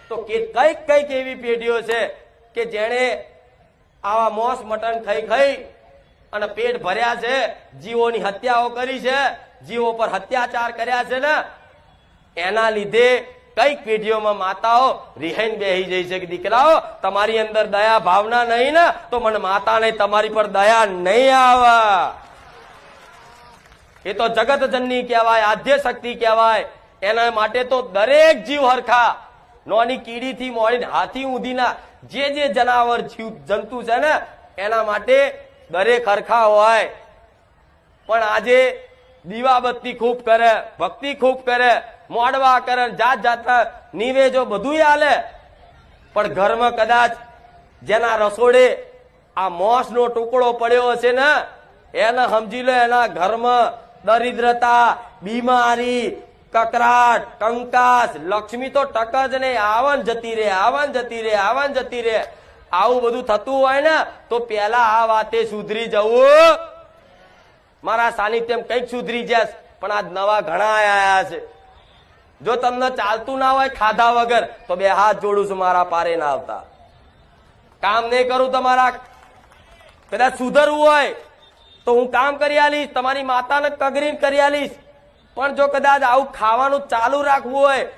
તો કઈક કઈક એવી પેઢીઓ છે કે જેણે આવા મોસ મટન ખાઈ ખાઈ અને પેટ ભર્યા છે, જીવોની હત્યાઓ કરી છે, જીવો પર અત્યાચાર કર્યા છે ને, એના લીધે કઈક પેઢીઓમાં માતાઓ રિહાઈને બેહી જઈ છે કે દીકરાઓ તમારી અંદર દયા ભાવના નહીં ને તો મને માતા નહીં તમારી પર દયા નહીં આવે. એ તો જગત જનની કહેવાય, આદ્ય શક્તિ કહેવાય. એના માટે તો દરેક જીવ હરખા, નોની કીડીથી મોડીને હાથી ઊંધીના જે જનાવર જીવ જંતુ છે ને એના માટે દરેક હરખા હોય. પણ આજે દીવાબત્તી ખૂબ કરે, ભક્તિ ખૂબ કરે, મોડવા કરે, જાત જાતના નિવેજો બધું હાલે, પણ ઘરમાં કદાચ જેના રસોડે આ મોસનો ટુકડો પડ્યો હશે ને એને સમજી લો એના ઘરમાં દરિદ્રતા, બીમારી, કકરાટ, કંકાસ, લક્ષ્મી તો ટક જ નહીં, આવન જતી રે, આવન જતી રે, આવન જતી રે. આવું બધું થતું હોય ને તો પેલા આ વાતે સુધરી જવું. મારા સાનિધ્યમ કઈક સુધરી જશે, પણ આજ નવા ઘણા આયા છે. જો તમને ચાલતું ના હોય ખાધા વગર તો બે હાથ જોડું છું, મારા પારે ના આવતા. કામ નહીં કરું તમારા, કદાચ સુધરવું હોય તો હું કામ કરી આલીશ, તમારી માતાને કગરીને કરી આલીશ. પણ જો કદાચ આવું ખાવાનું ચાલુ રાખવું હોય